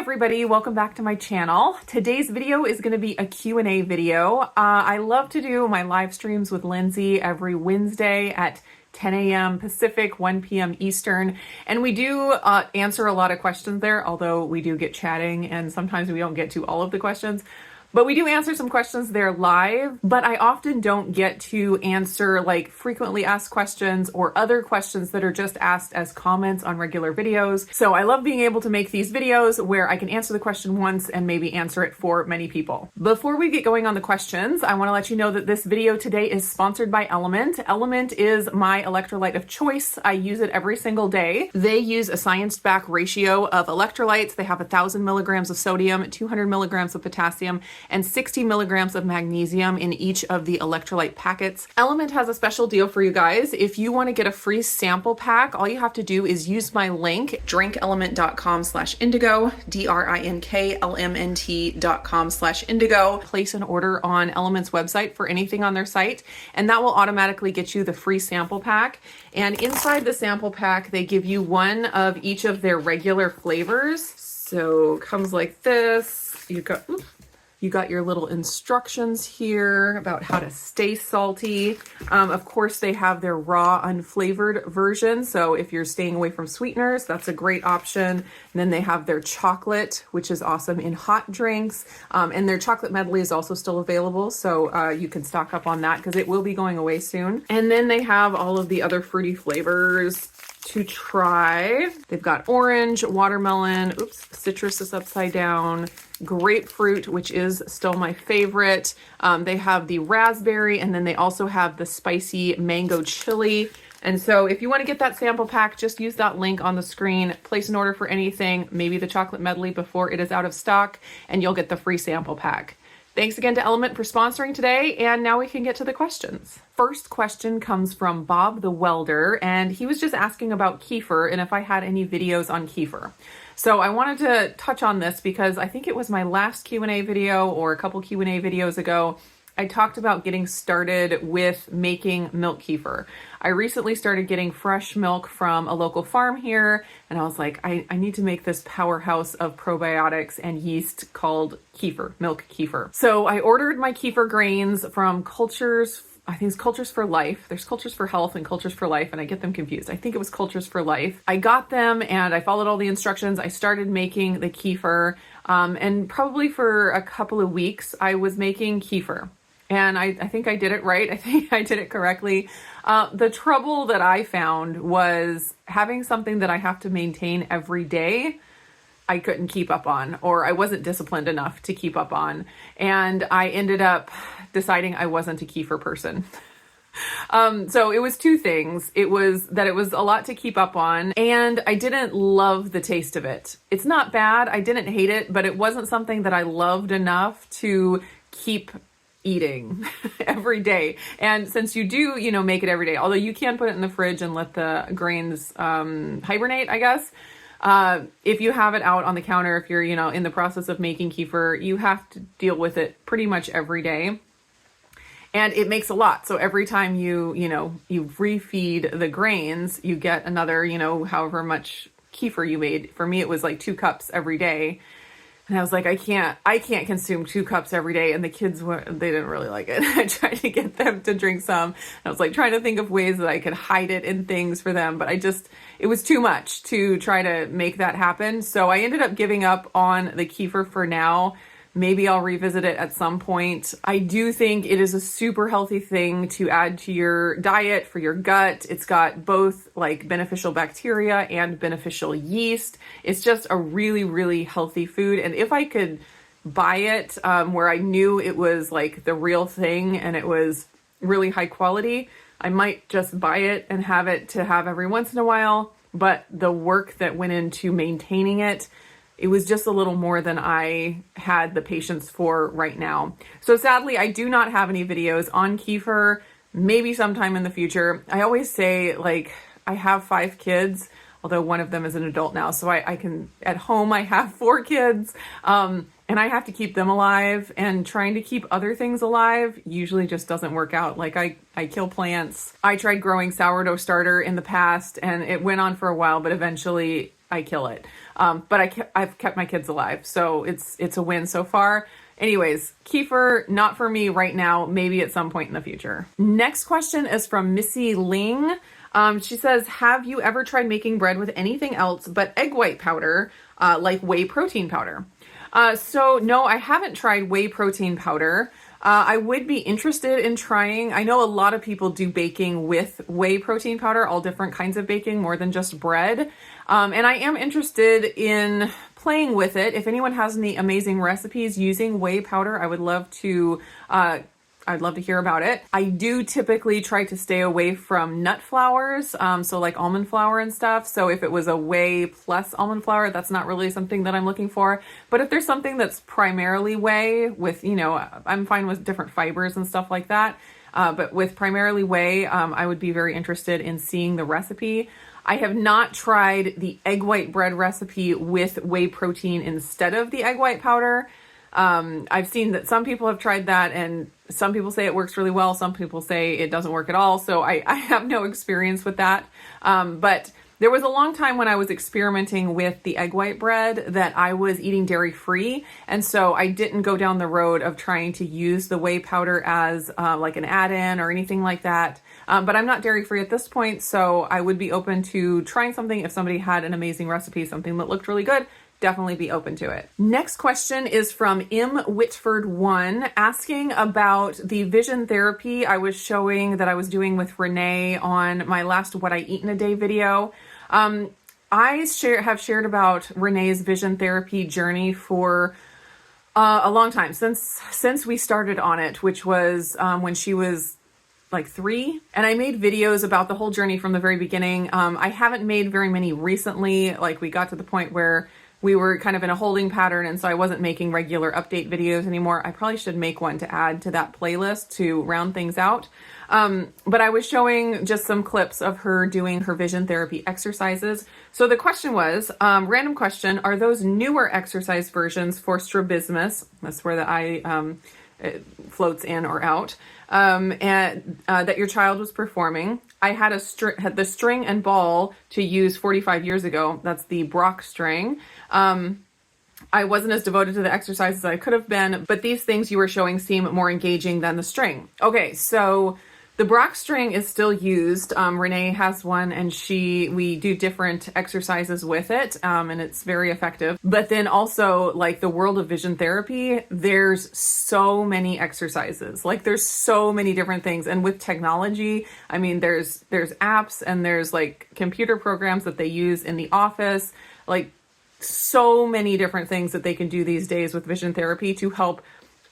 everybody, welcome back to my channel. Today's video is going to be a Q&A video. I love to do my live streams with Lindsay every Wednesday at 10 a.m. Pacific, 1 p.m. Eastern, and we do answer a lot of questions there, although we do get chatting and sometimes we don't get to all of the questions. But we do answer some questions there live, but I often don't get to answer like frequently asked questions or other questions that are just asked as comments on regular videos. So I love being able to make these videos where I can answer the question once and maybe answer it for many people. Before we get going on the questions, I want to let you know that this video today is sponsored by Element. Element is my electrolyte of choice. I use it every single day. They use a science-backed ratio of electrolytes. They have 1,000 milligrams of sodium, 200 milligrams of potassium, and 60 milligrams of magnesium in each of the electrolyte packets. Element has a special deal for you guys. If you want to get a free sample pack, all you have to do is use my link, drinkelement.com/indigo, drinklmnt.com/indigo. Place an order on Element's website for anything on their site, and that will automatically get you the free sample pack. And inside the sample pack, they give you one of each of their regular flavors. So it comes like this. You got your little instructions here about how to stay salty. Of course, they have their raw, unflavored version. So if you're staying away from sweeteners, that's a great option. And then they have their chocolate, which is awesome in hot drinks. And their chocolate medley is also still available. So you can stock up on that because it will be going away soon. And then they have all of the other fruity flavors to try. They've got orange, watermelon, citrus is upside down, grapefruit, which is still my favorite. They have the raspberry, and then they also have the spicy mango chili. And so if you want to get that sample pack, just use that link on the screen, place an order for anything, maybe the chocolate medley before it is out of stock, and you'll get the free sample pack. Thanks again to Element for sponsoring today, and now we can get to the questions. First question comes from Bob the Welder, and he was just asking about Kiefer and if I had any videos on Kiefer. So I wanted to touch on this because I think it was my last Q&A video or a couple Q&A videos ago. I talked about getting started with making milk kefir. I recently started getting fresh milk from a local farm here, and I was like, I need to make this powerhouse of probiotics and yeast called kefir, milk kefir. So I ordered my kefir grains from Cultures, I think it's Cultures for Life. There's Cultures for Health and Cultures for Life, and I get them confused. I think it was Cultures for Life. I got them and I followed all the instructions. I started making the kefir, and probably for a couple of weeks, I was making kefir. And I think I did it right. I think I did it correctly. The trouble that I found was having something that I have to maintain every day, I couldn't keep up on, or I wasn't disciplined enough to keep up on. And I ended up deciding I wasn't a kefir person. So it was two things. It was that it was a lot to keep up on, and I didn't love the taste of it. It's not bad. I didn't hate it, but it wasn't something that I loved enough to keep eating every day. And since you do, make it every day, although you can put it in the fridge and let the grains hibernate, I guess. If you have it out on the counter, if you're, in the process of making kefir, you have to deal with it pretty much every day. And it makes a lot. So every time you refeed the grains, you get another, however much kefir you made. For me, it was like 2 cups every day. And I was like, I can't consume 2 cups every day. And the kids they didn't really like it. I tried to get them to drink some. And I was like trying to think of ways that I could hide it in things for them. But it was too much to try to make that happen. So I ended up giving up on the kefir for now. Maybe I'll revisit it at some point. I do think it is a super healthy thing to add to your diet for your gut. It's got both like beneficial bacteria and beneficial yeast. It's just a really, really healthy food. And if I could buy it where I knew it was like the real thing and it was really high quality, I might just buy it and have it to have every once in a while. But the work that went into maintaining it, it was just a little more than I had the patience for right now. So sadly, I do not have any videos on kefir, maybe sometime in the future. I always say, like, I have 5 kids, although one of them is an adult now. So I can, at home, I have 4 kids, and I have to keep them alive, and trying to keep other things alive usually just doesn't work out. Like I kill plants. I tried growing sourdough starter in the past, and it went on for a while, but eventually I kill it. But I've kept my kids alive, so it's a win so far. Anyways, Kiefer, not for me right now, maybe at some point in the future. Next question is from Missy Ling. She says, have you ever tried making bread with anything else but egg white powder, like whey protein powder? So no, I haven't tried whey protein powder. I would be interested in trying. I know a lot of people do baking with whey protein powder, all different kinds of baking, more than just bread. And I am interested in playing with it. If anyone has any amazing recipes using whey powder, I'd love to hear about it. I do typically try to stay away from nut flours, so like almond flour and stuff. So if it was a whey plus almond flour, that's not really something that I'm looking for. But if there's something that's primarily whey with, I'm fine with different fibers and stuff like that. But with primarily whey, I would be very interested in seeing the recipe. I have not tried the egg white bread recipe with whey protein instead of the egg white powder. I've seen that some people have tried that, and some people say it works really well. Some people say it doesn't work at all. So I have no experience with that. But there was a long time when I was experimenting with the egg white bread that I was eating dairy free. And so I didn't go down the road of trying to use the whey powder as like an add-in or anything like that. But I'm not dairy free at this point. So I would be open to trying something if somebody had an amazing recipe, something that looked really good. Definitely be open to it. Next question is from M. Whitford 1, asking about the vision therapy I was showing that I was doing with Renee on my last What I Eat in a Day video. I have shared about Renee's vision therapy journey for a long time, since we started on it, which was when she was like 3, and I made videos about the whole journey from the very beginning. I haven't made very many recently. Like, we got to the point where we were kind of in a holding pattern, and so I wasn't making regular update videos anymore. I probably should make one to add to that playlist to round things out. But I was showing just some clips of her doing her vision therapy exercises. So the question was, random question, are those newer exercise versions for strabismus, that's where the I floats in or out, and that your child was performing? I had had the string and ball to use 45 years ago. That's the Brock string. I wasn't as devoted to the exercises as I could have been, but these things you were showing seem more engaging than the string. Okay, so the Brock string is still used. Renee has one, and we do different exercises with it, and it's very effective. But then also, like, the world of vision therapy, there's so many exercises. Like, there's so many different things. And with technology, I mean, there's apps, and there's like computer programs that they use in the office, like so many different things that they can do these days with vision therapy to help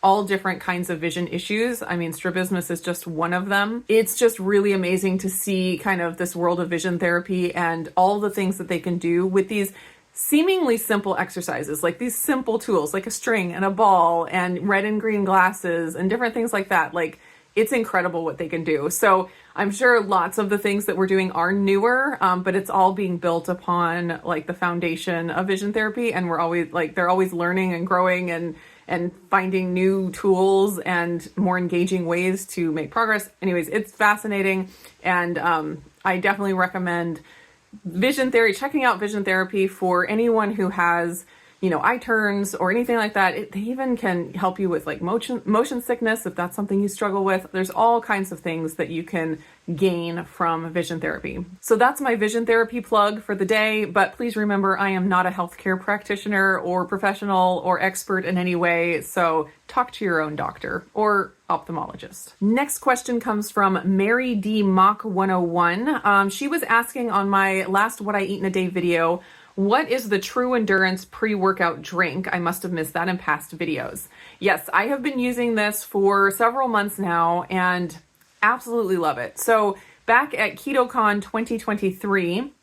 all different kinds of vision issues. I mean, strabismus is just one of them. It's just really amazing to see kind of this world of vision therapy and all the things that they can do with these seemingly simple exercises, like these simple tools, like a string and a ball and red and green glasses and different things like that. Like, it's incredible what they can do. So I'm sure lots of the things that we're doing are newer, but it's all being built upon like the foundation of vision therapy. And we're always like, they're always learning and growing and finding new tools and more engaging ways to make progress. Anyways, it's fascinating. And I definitely recommend checking out vision therapy for anyone who has, eye turns or anything like that. They even can help you with like motion sickness, if that's something you struggle with. There's all kinds of things that you can gain from vision therapy. So that's my vision therapy plug for the day. But please remember, I am not a healthcare practitioner or professional or expert in any way. So talk to your own doctor or ophthalmologist. Next question comes from Mary D. Mock 101. She was asking on my last What I Eat in a Day video, what is the True Endurance pre-workout drink? I must have missed that in past videos. Yes, I have been using this for several months now and absolutely love it. So back at KetoCon 2023,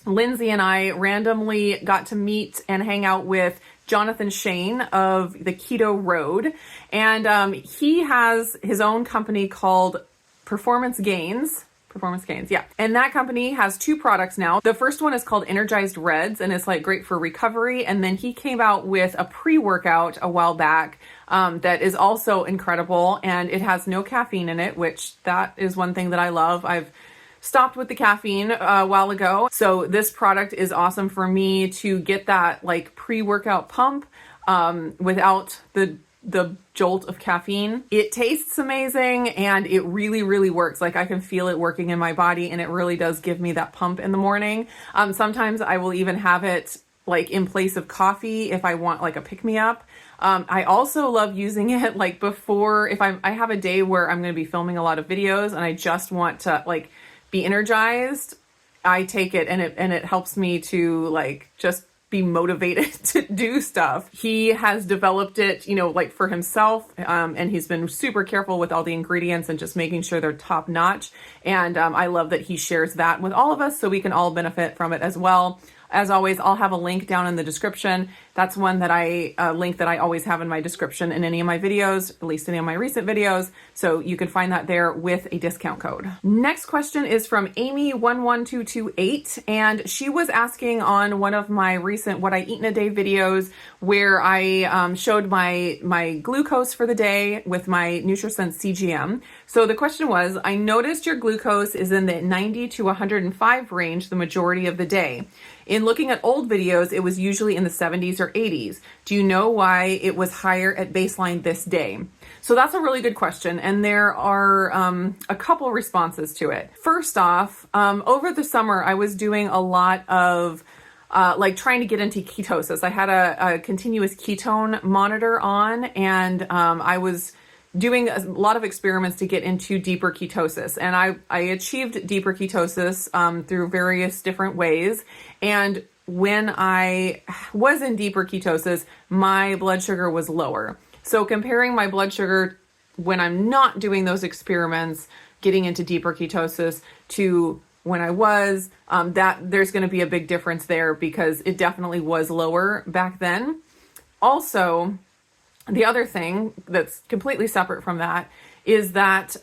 Lindsay and I randomly got to meet and hang out with Jonathan Shane of the Keto Road. And he has his own company called Performance Gains, yeah. And that company has 2 products now. The first one is called Energized Reds, and it's like great for recovery. And then he came out with a pre-workout a while back that is also incredible, and it has no caffeine in it, which that is one thing that I love. I've stopped with the caffeine a while ago. So this product is awesome for me to get that like pre-workout pump without the jolt of caffeine. It tastes amazing and it really, really works. Like I can feel it working in my body and it really does give me that pump in the morning. Sometimes I will even have it like in place of coffee if I want like a pick-me-up. I also love using it like before, if I have a day where I'm going to be filming a lot of videos and I just want to like be energized, I take it and it helps me to like just be motivated to do stuff. He has developed it, you know, like for himself, and he's been super careful with all the ingredients and just making sure they're top notch. And I love that he shares that with all of us so we can all benefit from it as well. As always, I'll have a link down in the description. That's one that link that I always have in my description in any of my videos, at least any of my recent videos. So you can find that there with a discount code. Next question is from Amy11228. And she was asking on one of my recent What I Eat in a Day videos where I showed my glucose for the day with my NutriSense CGM. So the question was, I noticed your glucose is in the 90 to 105 range the majority of the day. In looking at old videos, it was usually in the 70s or 80s. Do you know why it was higher at baseline this day? So that's a really good question, and there are a couple responses to it. First off, over the summer, I was doing a lot of like trying to get into ketosis. I had a continuous ketone monitor on, and I was doing a lot of experiments to get into deeper ketosis. And I achieved deeper ketosis through various different ways. And when I was in deeper ketosis, my blood sugar was lower. So comparing my blood sugar when I'm not doing those experiments, getting into deeper ketosis, to when I was, that there's going to be a big difference there because it definitely was lower back then. Also, the other thing that's completely separate from that is that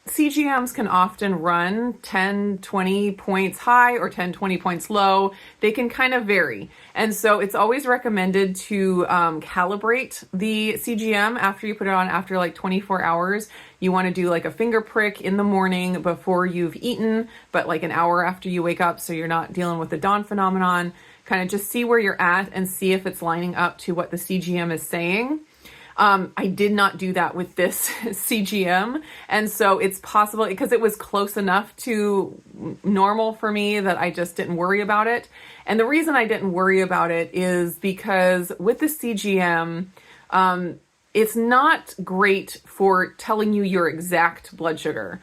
CGMs can often run 10, 20 points high or 10, 20 points low. They can kind of vary. And so it's always recommended to calibrate the CGM after you put it on after like 24 hours. You want to do like a finger prick in the morning before you've eaten, but like an hour after you wake up so you're not dealing with the dawn phenomenon. Kind of just see where you're at and see if it's lining up to what the CGM is saying. I did not do that with this CGM. And so it's possible because it was close enough to normal for me that I just didn't worry about it. And the reason I didn't worry about it is because with the CGM, it's not great for telling you your exact blood sugar.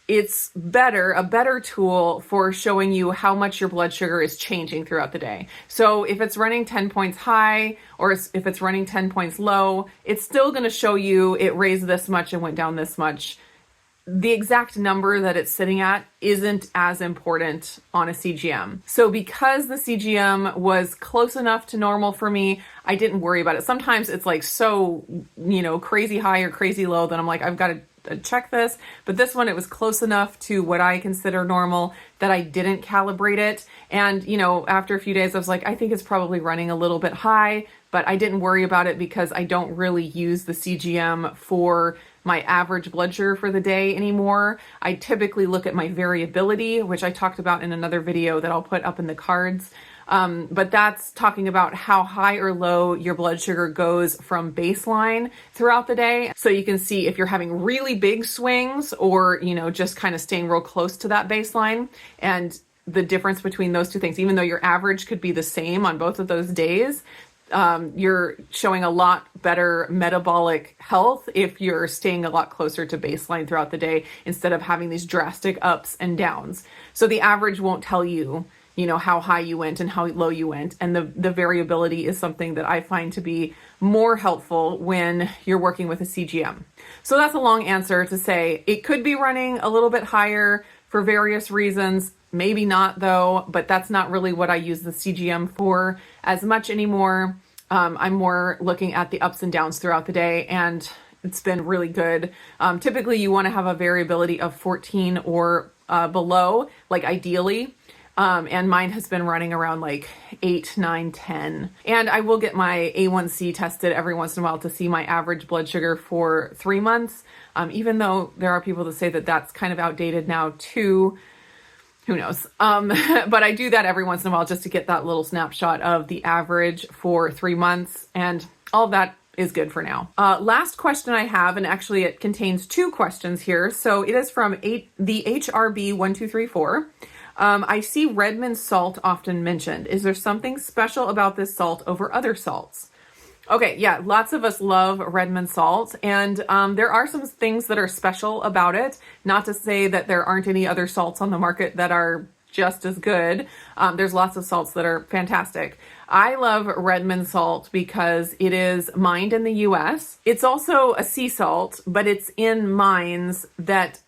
It's a better tool for showing you how much your blood sugar is changing throughout the day. So if it's running 10 points high or if it's running 10 points low, it's still going to show you it raised this much and went down this much. The exact number that it's sitting at isn't as important on a CGM. So because the CGM was close enough to normal for me, I didn't worry about it. Sometimes it's like so, crazy high or crazy low that I'm like, I've got to check this, but this one, it was close enough to what I consider normal that I didn't calibrate it. And, after a few days, I was like, I think it's probably running a little bit high, but I didn't worry about it because I don't really use the CGM for my average blood sugar for the day anymore. I typically look at my variability, which I talked about in another video that I'll put up in the cards. But that's talking about how high or low your blood sugar goes from baseline throughout the day. So you can see if you're having really big swings or, just kind of staying real close to that baseline, and the difference between those two things, even though your average could be the same on both of those days, you're showing a lot better metabolic health if you're staying a lot closer to baseline throughout the day instead of having these drastic ups and downs. So the average won't tell you, how high you went and how low you went. And the variability is something that I find to be more helpful when you're working with a CGM. So that's a long answer to say it could be running a little bit higher for various reasons. Maybe not though, but that's not really what I use the CGM for as much anymore. I'm more looking at the ups and downs throughout the day, and it's been really good. Typically you want to have a variability of 14 or below, like ideally. And mine has been running around like 8, 9, 10. And I will get my A1C tested every once in a while to see my average blood sugar for 3 months. Even though there are people that say that that's kind of outdated now too. Who knows? But I do that every once in a while just to get that little snapshot of the average for 3 months. And all of that is good for now. Last question I have, and actually it contains 2 questions here. So it is from the HRB1234. I see Redmond salt often mentioned. Is there something special about this salt over other salts? Okay, yeah, lots of us love Redmond salt, and there are some things that are special about it. Not to say that there aren't any other salts on the market that are just as good. There's lots of salts that are fantastic. I love Redmond salt because it is mined in the US. It's also a sea salt, but it's in mines that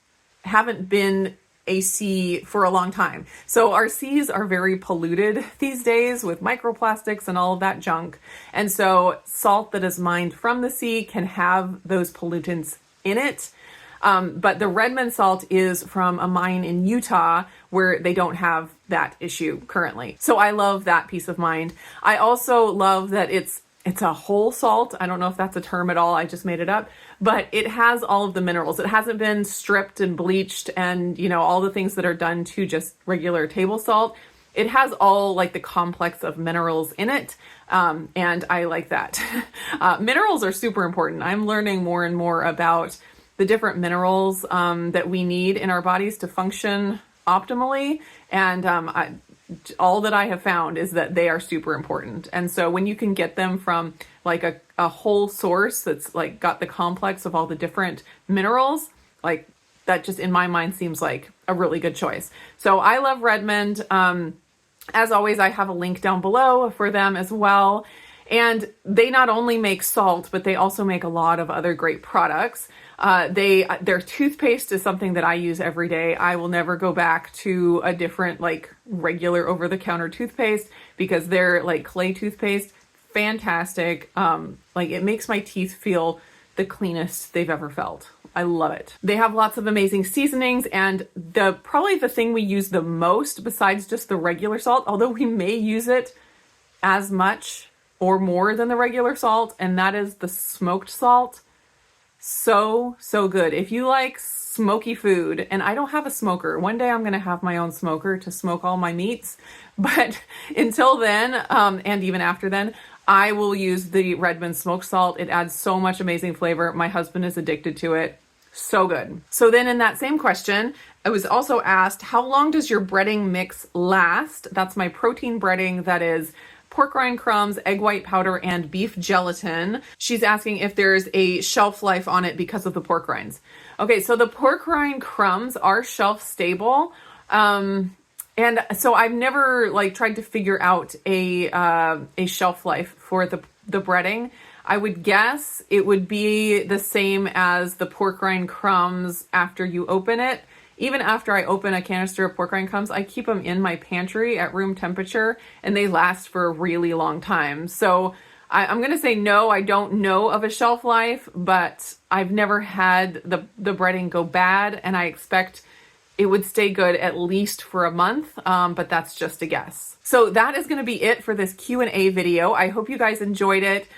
haven't been a sea for a long time. So our seas are very polluted these days with microplastics and all of that junk. And so salt that is mined from the sea can have those pollutants in it. But the Redmond salt is from a mine in Utah where they don't have that issue currently. So I love that peace of mind. I also love that it's a whole salt. I don't know if that's a term at all. I just made it up. But it has all of the minerals. It hasn't been stripped and bleached and, you know, all the things that are done to just regular table salt. It has all like the complex of minerals in it. And I like that. Minerals are super important. I'm learning more and more about the different minerals that we need in our bodies to function optimally. And all that I have found is that they are super important. And so when you can get them from like a whole source that's like got the complex of all the different minerals, like that just in my mind seems like a really good choice. So I love Redmond. As always, I have a link down below for them as well. And they not only make salt, but they also make a lot of other great products. Their toothpaste is something that I use every day. I will never go back to a different like regular over-the-counter toothpaste because they're like clay toothpaste. Fantastic. Like it makes my teeth feel the cleanest they've ever felt. I love it. They have lots of amazing seasonings, and probably the thing we use the most besides just the regular salt, although we may use it as much or more than the regular salt, and that is the smoked salt. So good. If you like smoky food, and I don't have a smoker. One day I'm going to have my own smoker to smoke all my meats. But until then, and even after then, I will use the Redmond smoked salt. It adds so much amazing flavor. My husband is addicted to it. So good. So then in that same question, I was also asked, how long does your breading mix last? That's my protein breading. That is pork rind crumbs, egg white powder, and beef gelatin. She's asking if there's a shelf life on it because of the pork rinds. Okay, so the pork rind crumbs are shelf stable. And so I've never like tried to figure out a shelf life for the breading. I would guess it would be the same as the pork rind crumbs after you open it. Even after I open a canister of pork rind crumbs, I keep them in my pantry at room temperature, and they last for a really long time. So I'm going to say no, I don't know of a shelf life, but I've never had the breading go bad, and I expect it would stay good at least for a month, but that's just a guess. So that is going to be it for this Q&A video. I hope you guys enjoyed it.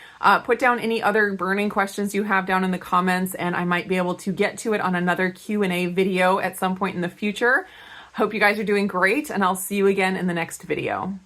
Put down any other burning questions you have down in the comments, and I might be able to get to it on another Q&A video at some point in the future. Hope you guys are doing great, and I'll see you again in the next video.